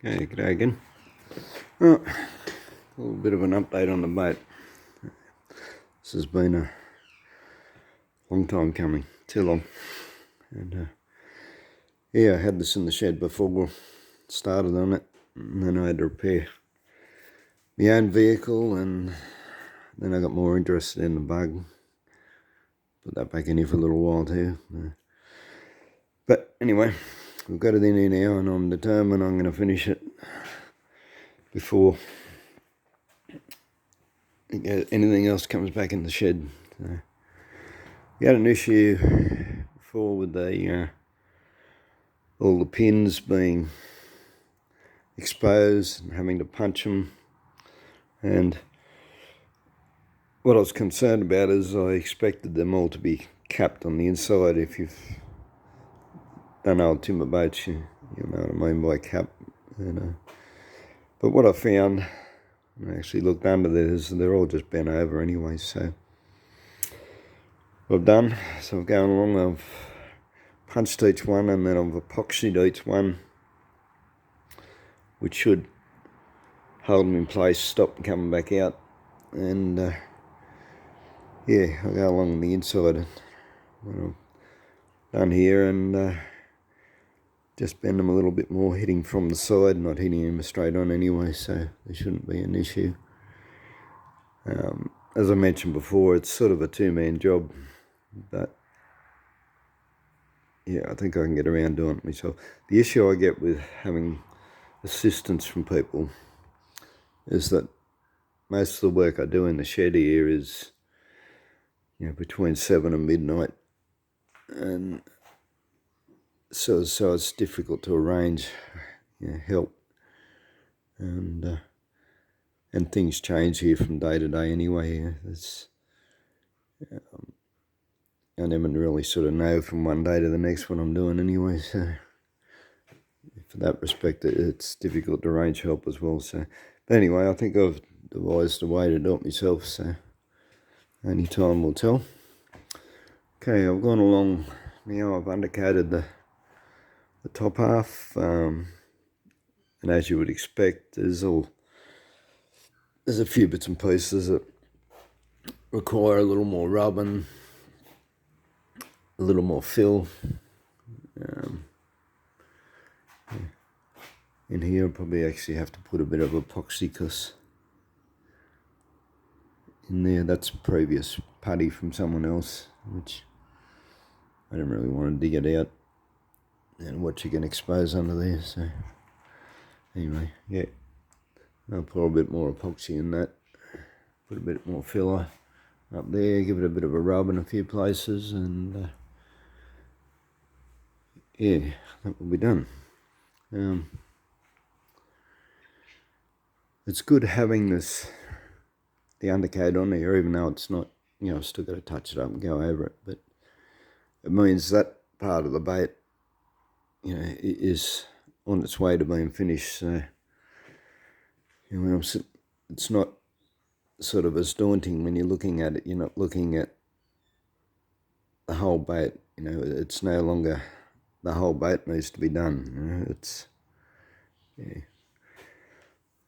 Okay, g'day again. Well, a little bit of an update on the boat. This has been a long time coming, too long. And yeah, I had this in the shed before we started on it, and then I had to repair my own vehicle, and then I got more interested in the bug. Put that back in here for a little while too. But anyway, we've got it in here now, and I'm determined I'm going to finish it before anything else comes back in the shed. So, we had an issue before with the all the pins being exposed and having to punch them, and what I was concerned about is I expected them all to be capped on the inside. If you've done old timber boats, you know what I mean by cap. But what I found, I actually looked under there, is they're all just bent over anyway. So what I've done, so I've gone along, I've punched each one, and then I've epoxied each one, which should hold them in place, stop them coming back out. And yeah, I'll go along the inside and what I've done here, and just bend them a little bit more, hitting from the side, not hitting them straight on anyway, so there shouldn't be an issue. As I mentioned before, it's sort of a two-man job, but yeah, I think I can get around doing it myself. The issue I get with having assistance from people is that most of the work I do in the shed here is, between 7 and midnight, and so it's difficult to arrange help, and things change here from day to day anyway. I never really sort of know from one day to the next what I'm doing anyway, so for that respect it's difficult to arrange help as well. So, but anyway, I think I've devised a way to do it myself, so only time will tell. Okay, I've gone along now, I've undercoated the top half, and as you would expect, there's a few bits and pieces that require a little more rubbing, a little more fill. In here, I'll probably actually have to put a bit of epoxy, because in there, that's previous putty from someone else, which I don't really want to dig it out and what you can expose under there. So anyway, yeah, I'll pour a bit more epoxy in that, put a bit more filler up there, give it a bit of a rub in a few places, and yeah, that will be done. It's good having the undercoat on there, even though it's not, I've still got to touch it up and go over it, but it means that part of the bait, is on its way to being finished. So, it's not sort of as daunting when you're looking at it. You're not looking at the whole bait. It's no longer the whole bait needs to be done. It's yeah,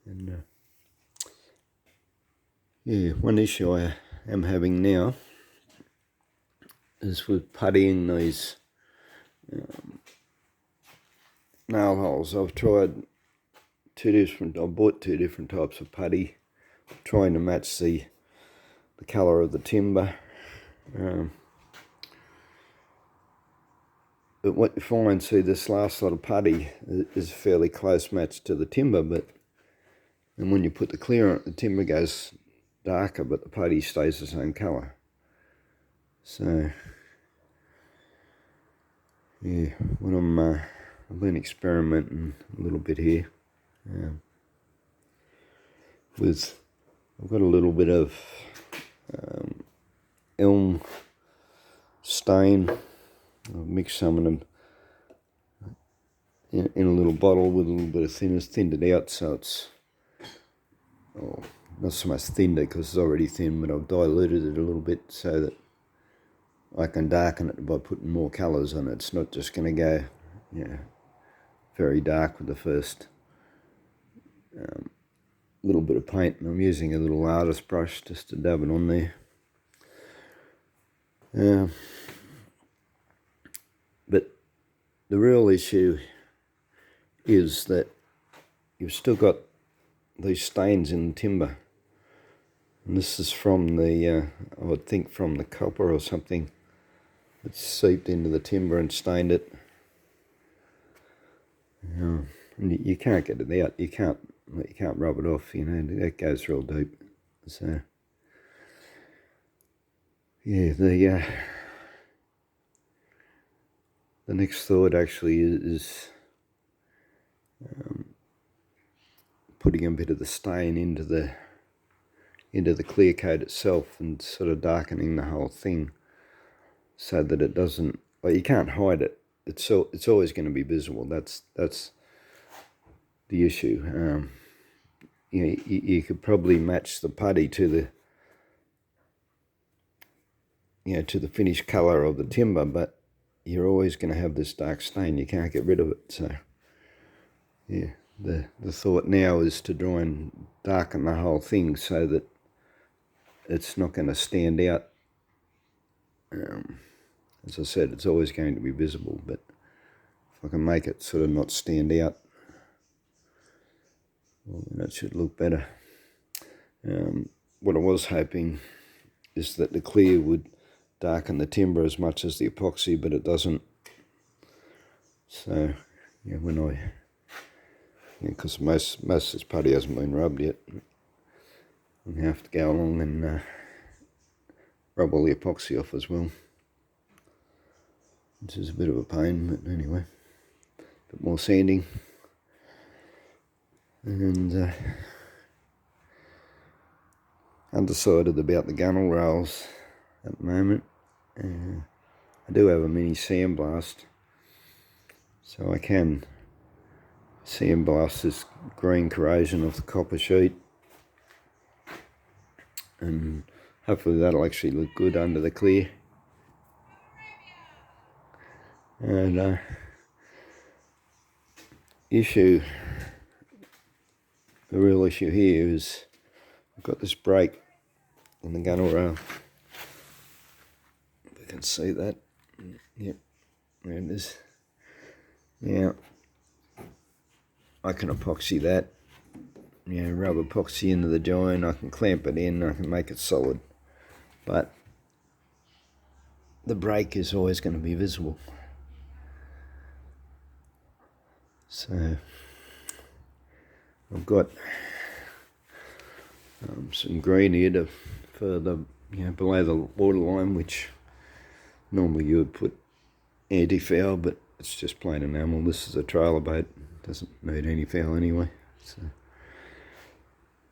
and one issue I am having now is with puttying these nail holes. I've tried I bought two different types of putty, trying to match the colour of the timber. But what you find, this last lot of putty is a fairly close match to the timber, and when you put the clear on it, the timber goes darker, but the putty stays the same colour. So yeah, I've been experimenting a little bit here. I've got a little bit of elm stain. I've mixed some of them in a little bottle with a little bit of thinned it out, so it's not so much thinned because it's already thin, but I've diluted it a little bit so that I can darken it by putting more colours on it. It's not just going to go very dark with the first little bit of paint, and I'm using a little artist brush just to dab it on there. But the real issue is that you've still got these stains in the timber, and this is from the I would think from the copper or something. It's seeped into the timber and stained it. And you can't get it out. You can't rub it off. You know, that goes real deep. So yeah, the next thought actually is putting a bit of the stain into the clear coat itself and sort of darkening the whole thing, so that it doesn't. Well, you can't hide it. It's always going to be visible. That's the issue. You know, you could probably match the putty to the finished colour of the timber, but you're always going to have this dark stain. You can't get rid of it. So yeah, the thought now is to try and darken the whole thing so that it's not going to stand out. As I said, it's always going to be visible, but if I can make it sort of not stand out, well, then it should look better. What I was hoping is that the clear would darken the timber as much as the epoxy, but it doesn't. So yeah, because most of this putty hasn't been rubbed yet, I'm going to have to go along and rub all the epoxy off as well, which is a bit of a pain, but anyway, a bit more sanding. And undecided about the gunnel rails at the moment. I do have a mini sandblast, so I can sandblast this green corrosion off the copper sheet, and hopefully that'll actually look good under the clear. And the real issue here is I've got this break in the gunnel rail. If you can see that. Yep, there it is. Now, I can epoxy that. Rub epoxy into the joint, I can clamp it in, I can make it solid. But the break is always going to be visible. So I've got some green here for the below the waterline, which normally you would put anti-foul, but it's just plain enamel. This is a trailer boat, doesn't need any foul anyway.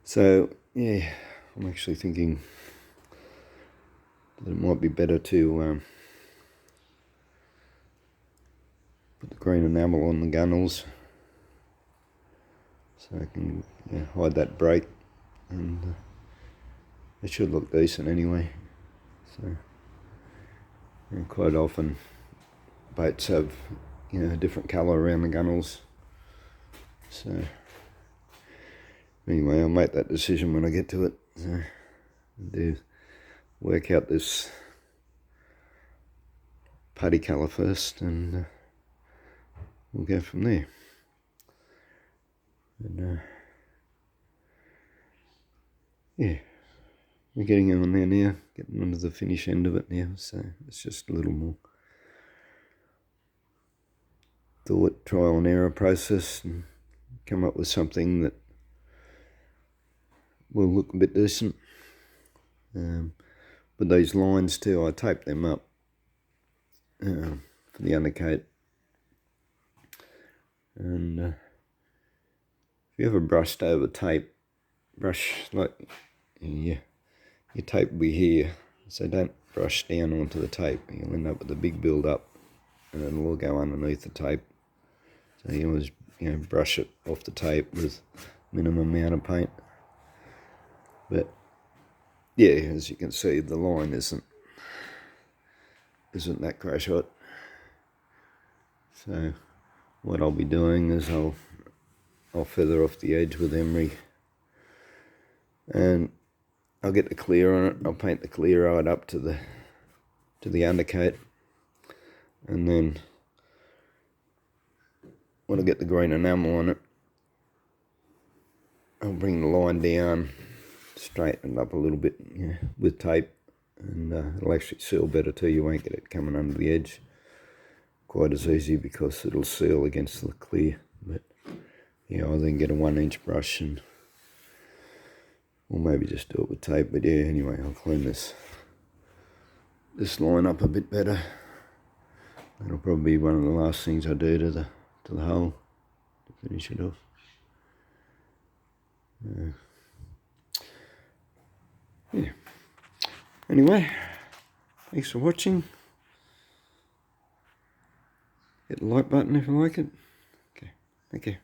So yeah, I'm actually thinking that it might be better to put the green enamel on the gunnels, so I can hide that break, and it should look decent anyway. So quite often boats have a different colour around the gunnels. So anyway, I'll make that decision when I get to it. So I'll do work out this putty colour first, and we'll go from there. And yeah, we're getting on there now, getting onto the finish end of it now, so it's just a little more thought, trial and error process, and come up with something that will look a bit decent. But these lines too, I taped them up for the undercoat. And if you ever brushed over tape, brush like your tape will be here, so don't brush down onto the tape. You'll end up with a big build up, and it'll all go underneath the tape. So you always brush it off the tape with minimum amount of paint. But yeah, as you can see, the line isn't that crash hot. So what I'll be doing is I'll I'll feather off the edge with emery, and I'll get the clear on it. I'll paint the clear right up to the undercoat, and then when I get the green enamel on it, I'll bring the line down, straighten it up a little bit, with tape, and it'll actually seal better too. You won't get it coming under the edge quite as easy because it'll seal against the clear. But yeah, I'll then get a 1-inch brush and, or maybe just do it with tape. But yeah, anyway, I'll clean this line up a bit better. That'll probably be one of the last things I do to the hole to finish it off. Yeah. Anyway, thanks for watching. Hit the like button if you like it. Okay, thank you.